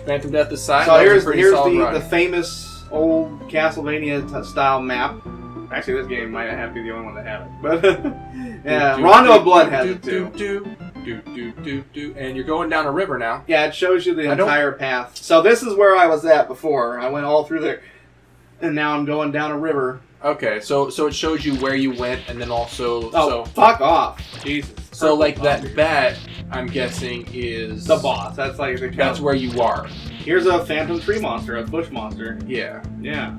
Phantom Death aside, so here's the the famous old Castlevania style map. Actually, this game might have to be the only one that have it. But yeah, Rondo of Blood has it too. And you're going down a river now. Yeah, it shows you the entire path. So this is where I was at before. I went all through there, and now I'm going down a river. Okay, so it shows you where you went, and then also... Oh, fuck off. Jesus. So, like, that bat, I'm guessing, is... the boss. That's like the... That's where you are. Here's a phantom tree monster, a bush monster. Yeah. Yeah.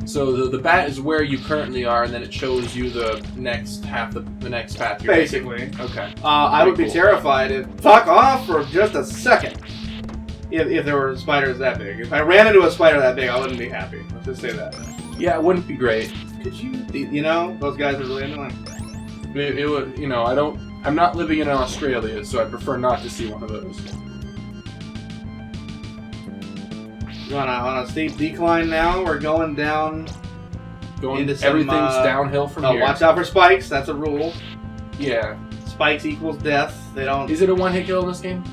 So the bat is where you currently are, and then it shows you the next half, the next path you're basically. taking. Okay. I would be terrified if... Fuck off for just a second. If there were spiders that big. If I ran into a spider that big, I wouldn't be happy. Let's just say that. Yeah, it wouldn't be great. Could you... You know, those guys are really annoying. It would... You know, I'm not living in Australia, so I prefer not to see one of those. On a steep decline now. We're going down into some... Everything's downhill from here. Watch out for spikes. That's a rule. Yeah. Spikes equals death. They don't... Is it a one-hit kill in this game?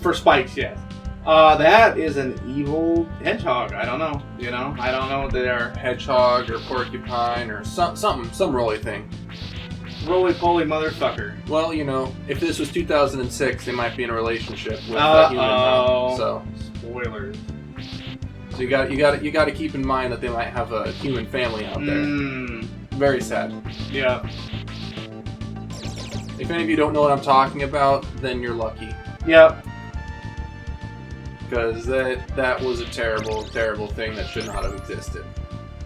For spikes, yes. That is an evil hedgehog. I don't know. You know? I don't know what they are. Hedgehog or porcupine or some roly thing. Roly-poly motherfucker. Well, you know, if this was 2006, they might be in a relationship with a human now. So spoilers. So you got to keep in mind that they might have a human family out there. Very sad. Yeah. If any of you don't know what I'm talking about, then you're lucky. Yep. Because that was a terrible, terrible thing that should not have existed.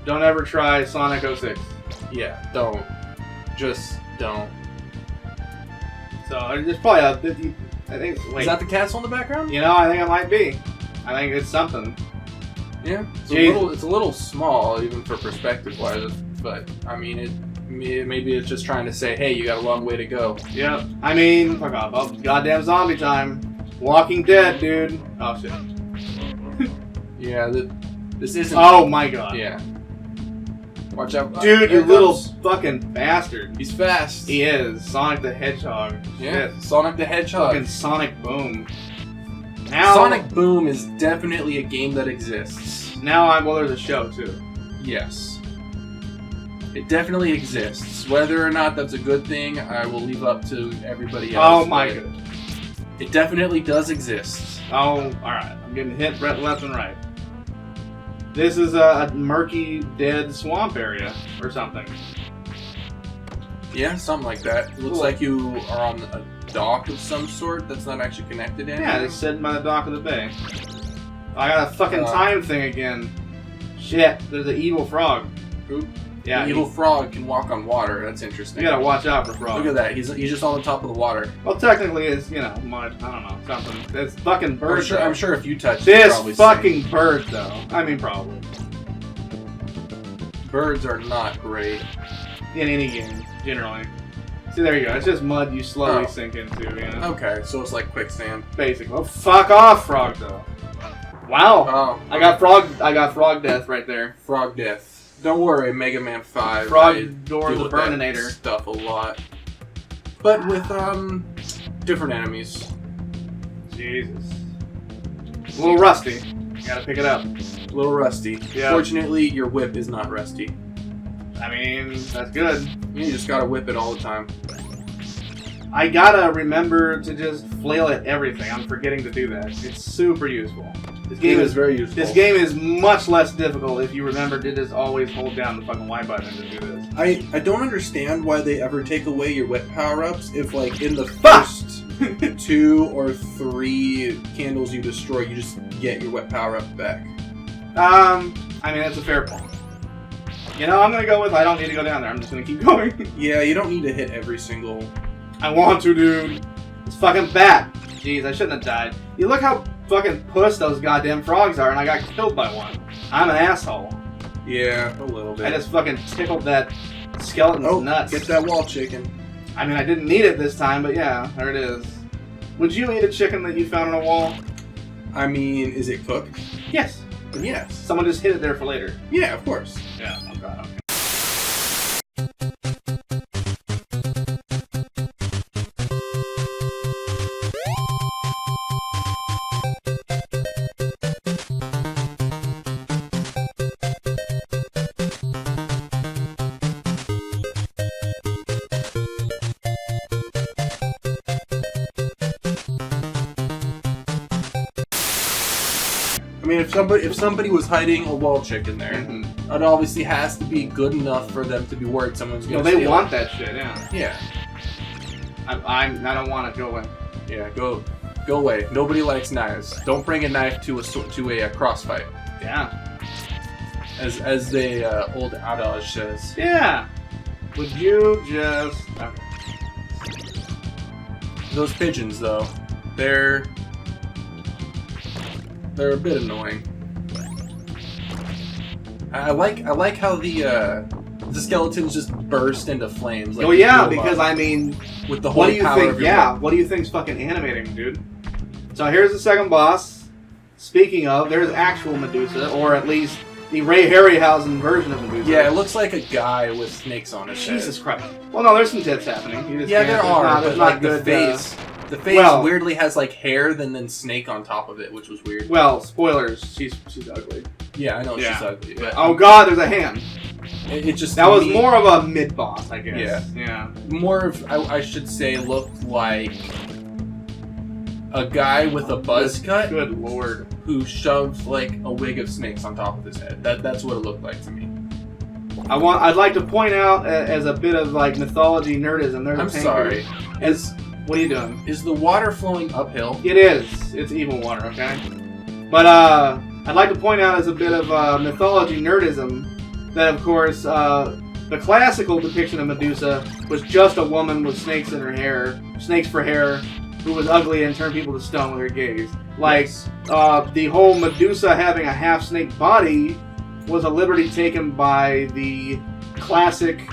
Don't ever try Sonic 06. Yeah, don't. Just don't. So there's probably a 50. I think. Wait. Is that the castle in the background? You know, I think it might be. I think it's something. Yeah. It's a little small, even for perspective-wise. But I mean, maybe it's just trying to say, hey, you got a long way to go. Yep. I mean, fuck off. Oh, goddamn zombie time. Walking Dead, dude. Oh shit. Yeah. This isn't. Oh my god. Yeah. Watch out. Dude, you little fucking bastard. He's fast. He is. Sonic the Hedgehog. Yeah, Shit. Sonic the Hedgehog. Fucking Sonic Boom. Now, Sonic Boom is definitely a game that exists. Now well, there's a show, too. Yes. It definitely exists. Whether or not that's a good thing, I will leave up to everybody else. Oh my god. It definitely does exist. Oh, alright. I'm getting hit left and right. This is a murky, dead swamp area or something. Yeah, something like that. It looks like you are on a dock of some sort that's not actually connected in. Yeah, it's sitting by the dock of the bay. I got a fucking time thing again. Shit, there's an evil frog. Oop. Yeah, the evil frog can walk on water. That's interesting. You gotta watch out for frogs. Look at that. He's just on the top of the water. Well, technically, it's, you know, mud. I don't know, something. It's fucking bird. I'm sure if you touch this probably fucking bird, though. I mean, probably. Birds are not great in any game, generally. See, there you go. It's just mud you slowly sink into. You know? Okay, so it's like quicksand, basically. Oh, fuck off, frog, though. Wow. Oh, I got frog death right there. Frog death. Don't worry, Mega Man 5. Frog Door the Burninator stuff a lot, but with different enemies. Jesus. A little rusty. You gotta pick it up. A little rusty. Yeah. Fortunately, your whip is not rusty. I mean, that's good. You just gotta whip it all the time. I gotta remember to just flail at everything. I'm forgetting to do that. It's super useful. This game is very useful. This game is much less difficult if you remember to just always hold down the fucking Y button and do this. I don't understand why they ever take away your whip power-ups if, like, in the first 2 or 3 candles you destroy, you just get your whip power-up back. I mean, that's a fair point. You know, I'm gonna go with I don't need to go down there. I'm just gonna keep going. Yeah, you don't need to hit every single... I want to, dude. It's fucking bad. Jeez, I shouldn't have died. You look how fucking puss those goddamn frogs are, and I got killed by one. I'm an asshole. Yeah, a little bit. I just fucking tickled that skeleton's nuts. Get that wall chicken. I mean, I didn't need it this time, but yeah, there it is. Would you eat a chicken that you found on a wall? I mean, is it cooked? Yes. Yes. Someone just hid it there for later. Yeah, of course. Yeah, oh god, okay. mean, if somebody was hiding a wall chick in there, it obviously has to be good enough for them to be worried someone's gonna steal they want it. that shit, yeah. Yeah. I don't want it. Go away. Yeah, go away. Nobody likes knives. Don't bring a knife to a crossfight. Yeah. As the old adage says. Yeah. Would you just... Okay. Those pigeons, though, they're a bit annoying. I like how the skeletons just burst into flames. Like, oh yeah, because I mean, with the holy power of your weapon. What do you think's fucking animating, dude? So here's the second boss. Speaking of, there's actual Medusa, or at least the Ray Harryhausen version of Medusa. Yeah, it looks like a guy with snakes on his head. Jesus Christ. Well, no, there's some tits happening. Yeah, there are, but like good, the face weirdly has like hair, then snake on top of it, which was weird. Well, spoilers. She's ugly. Yeah, I know she's ugly. But, oh God, there's a hand. It just that was more of a mid boss, I guess. Yeah. More of I should say looked like a guy with a buzz cut. Good lord. Who shoved like a wig of snakes on top of his head. That's what it looked like to me. I'd like to point out as a bit of like mythology nerdism. I'm sorry. What are you doing? Is the water flowing uphill? It is. It's evil water, okay? But I'd like to point out as a bit of mythology nerdism that, of course, the classical depiction of Medusa was just a woman with snakes in her hair, snakes for hair, who was ugly and turned people to stone with her gaze. Like, yes. The whole Medusa having a half-snake body was a liberty taken by the classic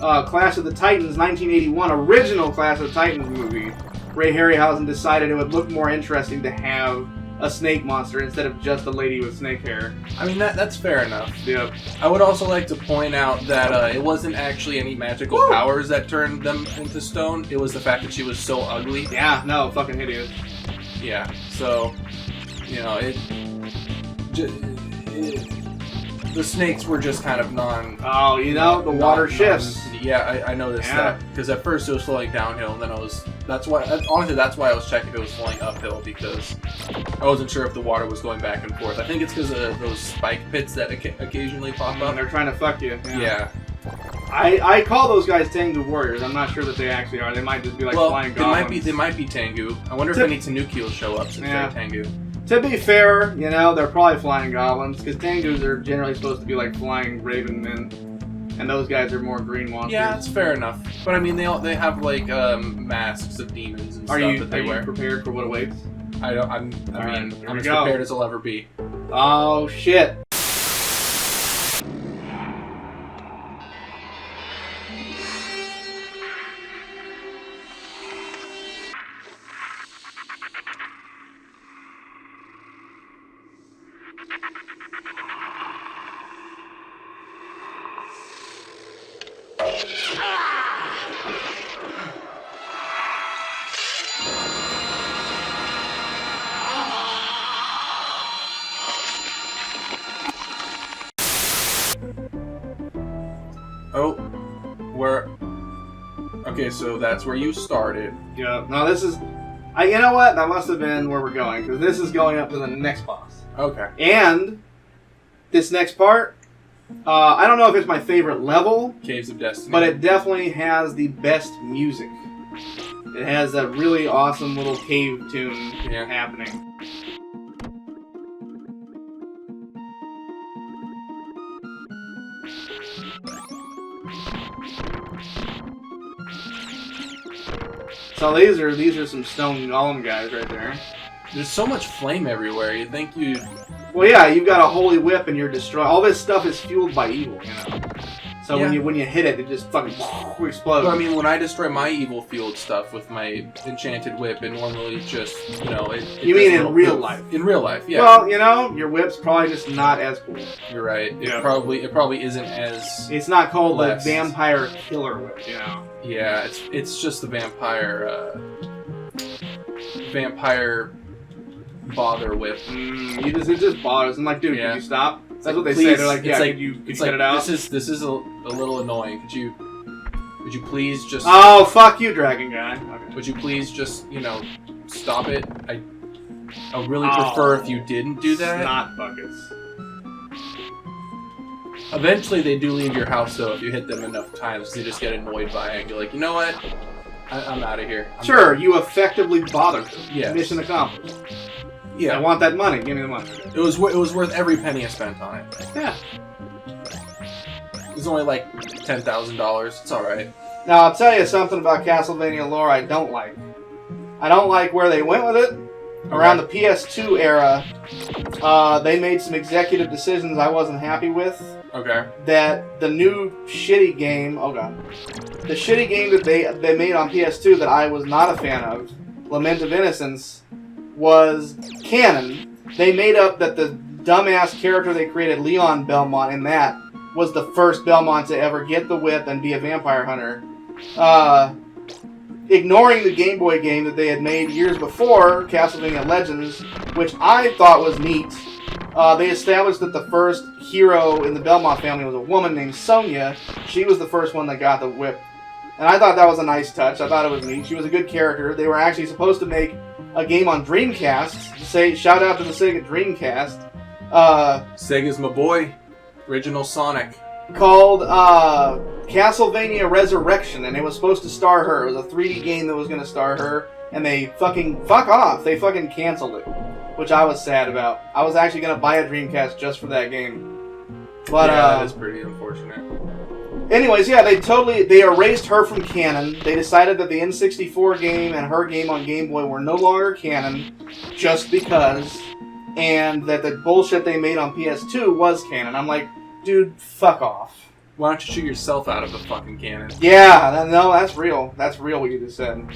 Clash of the Titans 1981 original Clash of the Titans movie. Ray Harryhausen decided it would look more interesting to have a snake monster instead of just a lady with snake hair. I mean, that's fair enough. Yep. I would also like to point out that it wasn't actually any magical powers that turned them into stone. It was the fact that she was so ugly. Yeah, no, fucking hideous. Yeah, so, you know, the snakes were just kind of Oh, you know, the water shifts. Yeah, I noticed that. Because at first it was flowing downhill, and then that's why I was checking if it was flowing uphill, because I wasn't sure if the water was going back and forth. I think it's because of those spike pits that occasionally pop up. They're trying to fuck you. Yeah. I call those guys Tengu warriors. I'm not sure that they actually are. They might just be like flying goblins. They might be Tengu. I wonder if any Tanuki will show up since they're Tengu. To be fair, you know, they're probably flying goblins, because Tengus are generally supposed to be like flying raven men, and those guys are more green monsters. Yeah, that's fair enough. But I mean, they have like masks of demons and stuff that they wear. Are you prepared for what awaits? I'm as prepared as I'll ever be. Oh shit. Oh, okay, so that's where you started. Yeah. No, this is. You know what? That must have been where we're going, because this is going up to the next boss. Okay. And this next part, I don't know if it's my favorite level, Caves of Destiny, but it definitely has the best music. It has that really awesome little cave tune happening. So these are some stone golem guys right there. There's so much flame everywhere. You'd think you'd... Well, yeah, you've got a holy whip and you're destroyed. All this stuff is fueled by evil, you know. So when you hit it just fucking explodes. Well, I mean, when I destroy my evil fueled stuff with my enchanted whip, it normally just, you know, it You mean in real life? In real life, yeah. Well, you know, your whip's probably just not as cool. You're right. It probably isn't as... It's not called the vampire killer whip, you know. Yeah, it's just the vampire bother whip. It just bothers. I'm like, dude, can you stop? That's what they say. They're like, could you get it out? This is a little annoying. Could you please just... Oh, fuck you, dragon guy. Okay. Would you please just, you know, stop it? I would really prefer if you didn't do that. Snot buckets. Eventually, they do leave your house, though, if you hit them enough times. They just get annoyed by it. You're like, you know what? I'm out of here. Sure, you effectively bothered them. Yes. Mission accomplished. Yeah. I want that money. Give me the money. It was worth every penny I spent on it. Yeah. It was only like $10,000. It's alright. Now, I'll tell you something about Castlevania lore I don't like. I don't like where they went with it. Around the PS2 era, they made some executive decisions I wasn't happy with. Okay. That the new shitty game, the shitty game that they made on PS2 that I was not a fan of, Lament of Innocence, was canon. They made up that the dumbass character they created, Leon Belmont, in that was the first Belmont to ever get the whip and be a vampire hunter. Ignoring the Game Boy game that they had made years before, Castlevania Legends, which I thought was neat. They established that the first hero in the Belmont family was a woman named Sonia. She was the first one that got the whip. And I thought that was a nice touch. I thought it was neat. She was a good character. They were actually supposed to make a game on Dreamcast. Shout out to the Sega Dreamcast. Sega's my boy. Original Sonic. Called Castlevania Resurrection, and it was supposed to star her. It was a 3D game that was going to star her, and they fuck off. They fucking canceled it, which I was sad about. I was actually going to buy a Dreamcast just for that game. But yeah, that is pretty unfortunate. Anyways, yeah, they erased her from canon. They decided that the N64 game and her game on Game Boy were no longer canon, just because, and that the bullshit they made on PS2 was canon. I'm like, dude, fuck off. Why don't you shoot yourself out of the fucking cannon? Yeah, no, that's real. That's real what you just said.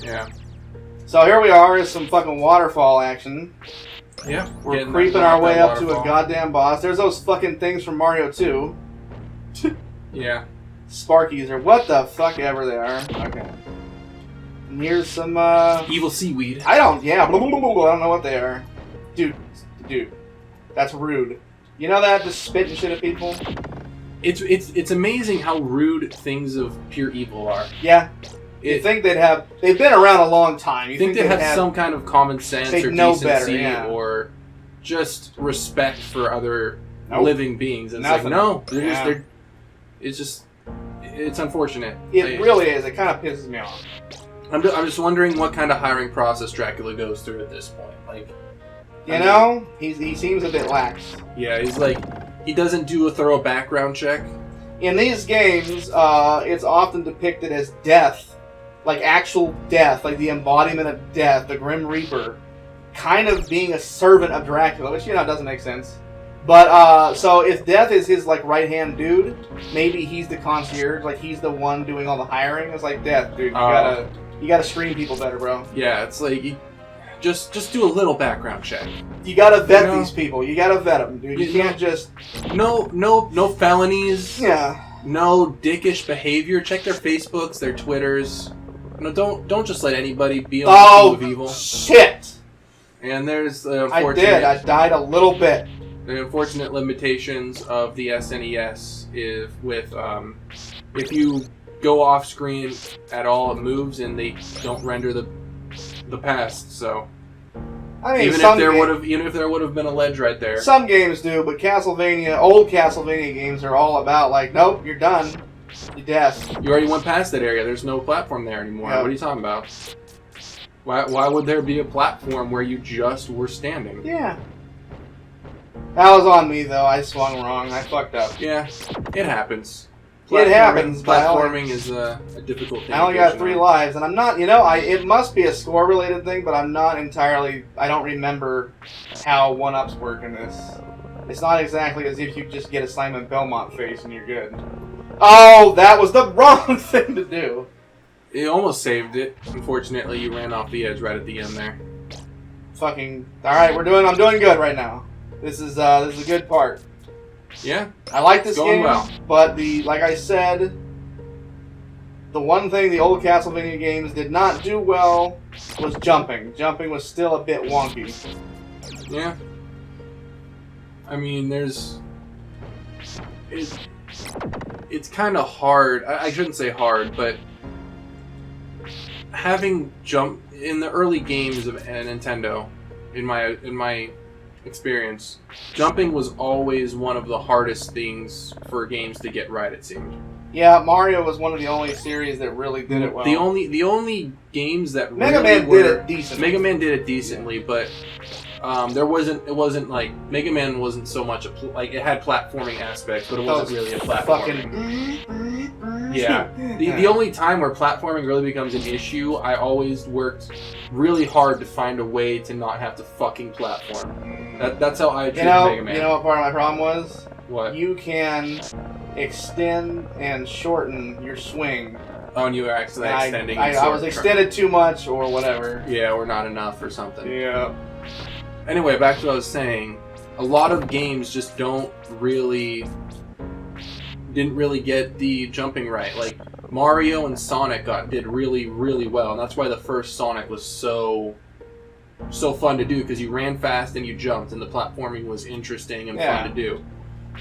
Yeah. So here we are, is some fucking waterfall action. Yeah. We're creeping our way up to a goddamn boss. There's those fucking things from Mario 2. Yeah. Sparkies, or what the fuck ever they are. Okay. And here's some, Evil seaweed. I don't know what they are. Dude. That's rude. You know that? Just spitting shit at people? It's amazing how rude things of pure evil are. Yeah. You'd think they've been around a long time. You think they'd have some kind better, decency yeah. or just respect for other living beings. It's Nothing. like, no, it's unfortunate. It really is. It kind of pisses me off. I'm just wondering what kind of hiring process Dracula goes through at this point. Like, he seems a bit lax. Yeah, he's like, he doesn't do a thorough background check. In these games, it's often depicted as death. Like actual death, like the embodiment of death, the Grim Reaper, kind of being a servant of Dracula, which, doesn't make sense. But, so if death is his, like, right-hand dude, maybe he's the concierge, like, he's the one doing all the hiring. It's like, death, dude, you gotta screen people better, bro. Yeah, it's like, just do a little background check. You gotta vet these people. You gotta vet them, dude. You can't just... No felonies. Yeah. No dickish behavior. Check their Facebooks, their Twitters. No, don't just let anybody be on the team of evil. Shit! And there's the unfortunate... I died a little bit. The unfortunate limitations of the SNES if you go off screen at all, it moves and they don't render the past. So I mean, even if there would have been a ledge right there. Some games do, but old Castlevania games are all about like, nope, you're done. You're dead. You already went past that area. There's no platform there anymore. Yep. What are you talking about? Why would there be a platform where you just were standing? Yeah. That was on me, though. I swung wrong. I fucked up. Yeah, it happens. It happens. Platforming is a difficult thing. I only got 3 lives, and I'm not, it must be a score-related thing, but I'm not entirely, I don't remember how 1-ups work in this. It's not exactly as if you just get a Simon Belmont face and you're good. Oh, that was the wrong thing to do. It almost saved it. Unfortunately, you ran off the edge right at the end there. Fucking... Alright, I'm doing good right now. This is a good part. Yeah. I like this going game, well. but like I said, the one thing the old Castlevania games did not do well was jumping. Jumping was still a bit wonky. Yeah. I mean, it's kind of hard. I shouldn't say hard, but having jump in the early games of Nintendo, in my experience, jumping was always one of the hardest things for games to get right, it seemed. Yeah, Mario was one of the only series that really did it well. The only games that Mega really Man were, did it decently. Mega Man did it decently, but it wasn't like Mega Man wasn't so much like it had platforming aspects, but it wasn't really a platforming. Yeah. The only time where platforming really becomes an issue, I always worked really hard to find a way to not have to fucking platform. That's how I treated Mega Man. You know what part of my problem was? What? You can extend and shorten your swing. Oh, and you were actually extending. I was extended too much or whatever. Yeah, or not enough or something. Yeah. Anyway, back to what I was saying. A lot of games just didn't really get the jumping right. Like Mario and Sonic did really, really well, and that's why the first Sonic was so fun to do, because you ran fast and you jumped, and the platforming was interesting and fun to do.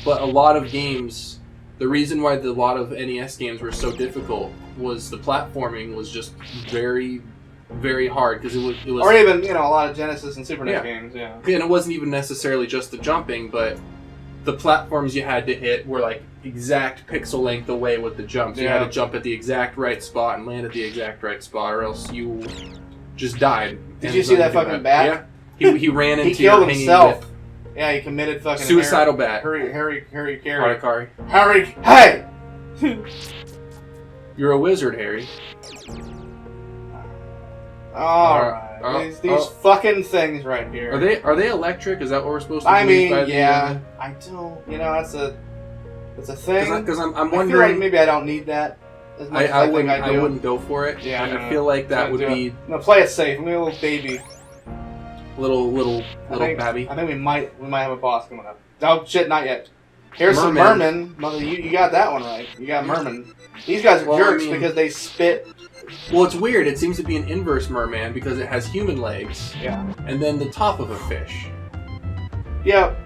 But a lot of games, the reason why a lot of NES games were so difficult was the platforming was just very, very hard, because it was or even a lot of Genesis and Super NES games. Yeah. And it wasn't even necessarily just the jumping, but the platforms you had to hit were like exact pixel length away with the jumps. You had to jump at the exact right spot and land at the exact right spot, or else you just died. Did you see that fucking bat? Yeah. He ran into he killed himself. Whip. Yeah, he committed fucking suicidal bat. Harry, hey! You're a wizard, Harry. Alright. These fucking things right here. Are they electric? Is that what we're supposed to do? I mean, yeah. I don't. That's a thing. Because I'm wondering. I feel like maybe I don't need that. As much I as I wouldn't go for it. Yeah, I feel like that would be. No, play it safe. Be a little baby. Little babby. I think we might have a boss coming up. Oh shit, not yet. Here's some mermen. Mother, you got that one right. You got mermen. These guys are jerks because they spit. Well, it's weird. It seems to be an inverse merman because it has human legs. Yeah. And then the top of a fish. Yeah.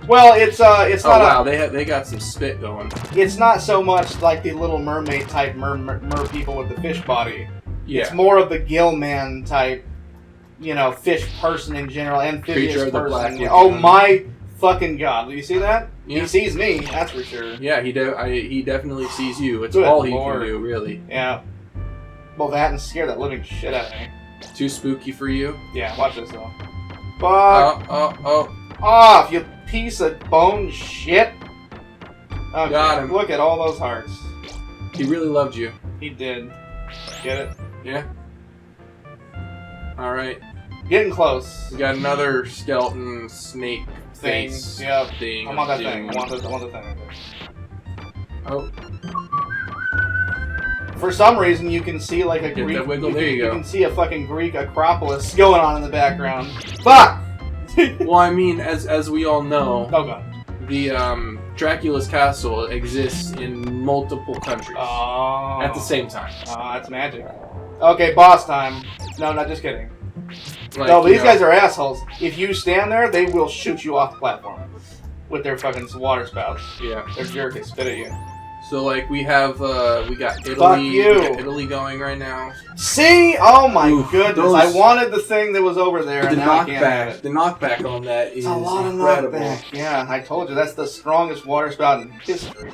Well, it's not. Wow, they got some spit going. It's not so much like the Little Mermaid type mer people with the fish body. Yeah. It's more of the Gillman type. Fish person in general, amphibious person. Oh my fucking god! Do you see that? Yeah. He sees me, that's for sure. Yeah, he definitely sees you. It's all he can do, really. Yeah. Well, that and scare that living shit out of me. Too spooky for you? Yeah, watch this though. Fuck off, you piece of bone shit! Okay, got him. Look at all those hearts. He really loved you. He did. Get it? Yeah. Alright. Getting close. We got another skeleton snake face. Yep. Thing. I want that thing. I want the thing. Oh. For some reason, you can see like a Get Greek. that wiggle. There you go. You can see a fucking Greek Acropolis going on in the background. Fuck. Well, I mean, as we all know, oh god, the Dracula's castle exists in multiple countries at the same time. That's magic. Okay, boss time. No, not just kidding. Like, no, but these guys are assholes. If you stand there, they will shoot you off the platform with their fucking water spouts. Yeah, they're jerks. They spit at you. So like we got Italy. Fuck you. We got Italy going right now. See? Oh my goodness! I wanted the thing that was over there, and now I can't have it. The knockback on that is a lot incredible. Of knockback. Yeah, I told you that's the strongest water spout in history.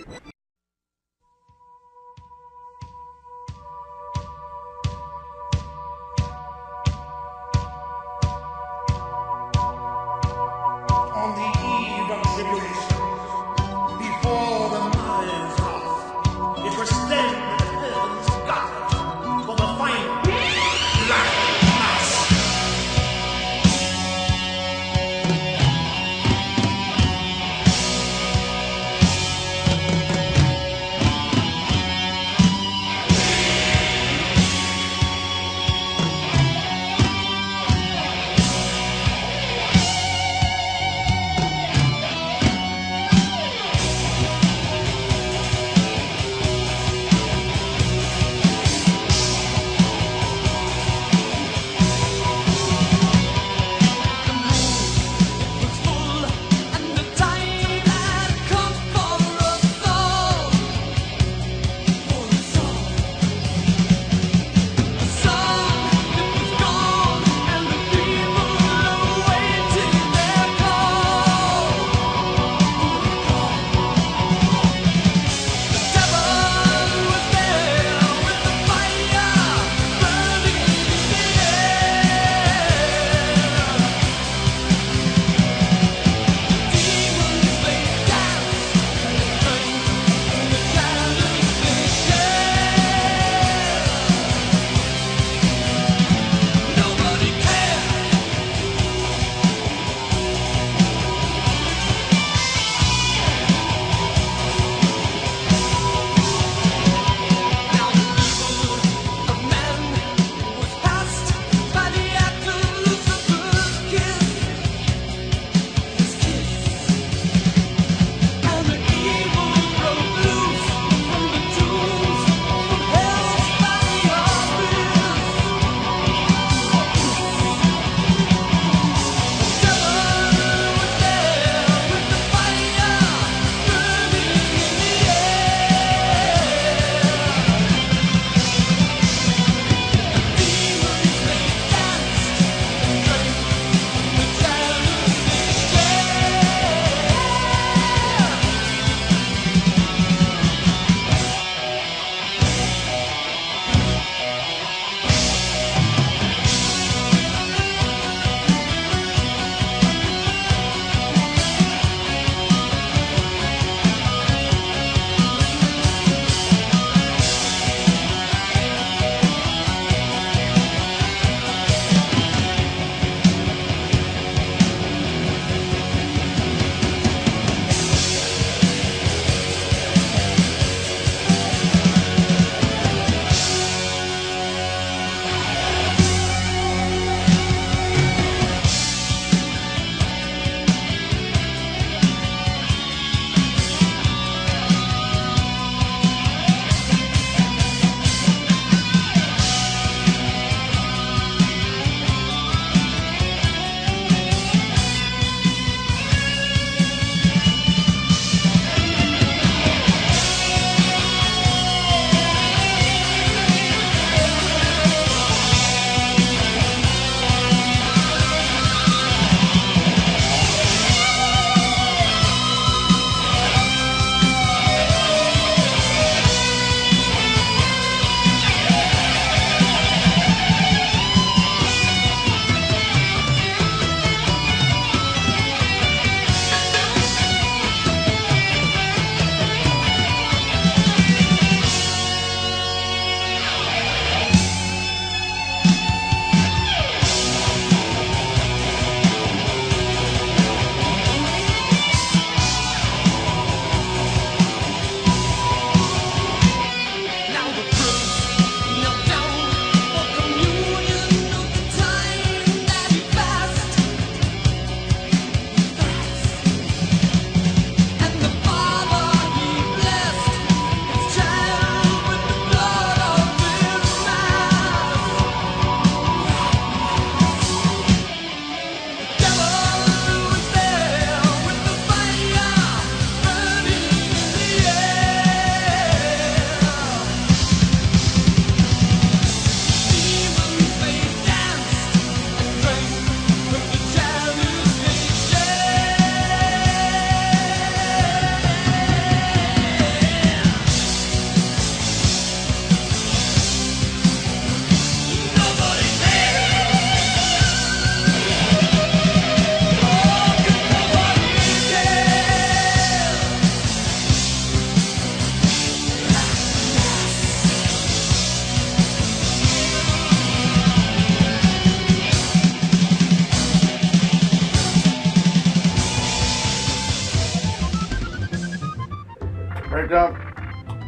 Right, jump.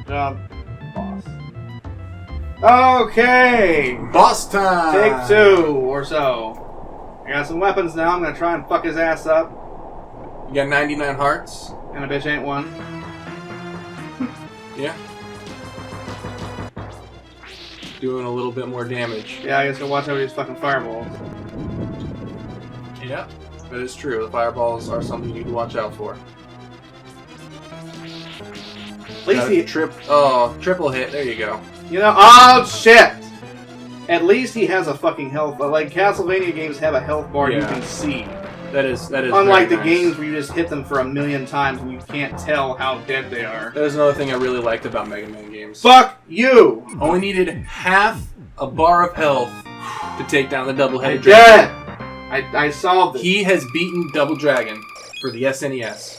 Jump. Boss. Okay. Boss time. Take 2 or so. I got some weapons now. I'm gonna try and fuck his ass up. You got 99 hearts. And a bitch ain't one. Yeah. Doing a little bit more damage. Yeah, I guess go watch over these fucking fireballs. Yeah, that is true. The fireballs are something you need to watch out for. At least he... triple hit. There you go. You know... Oh, shit! At least he has a fucking health... Like, Castlevania games have a health bar you can see. That is Unlike the nice. games where you just hit them for a million times and you can't tell how dead they are. That is another thing I really liked about Mega Man games. Fuck you! Only needed half a bar of health to take down the double-headed Dead! dragon. I solved it. He has beaten Double Dragon for the SNES.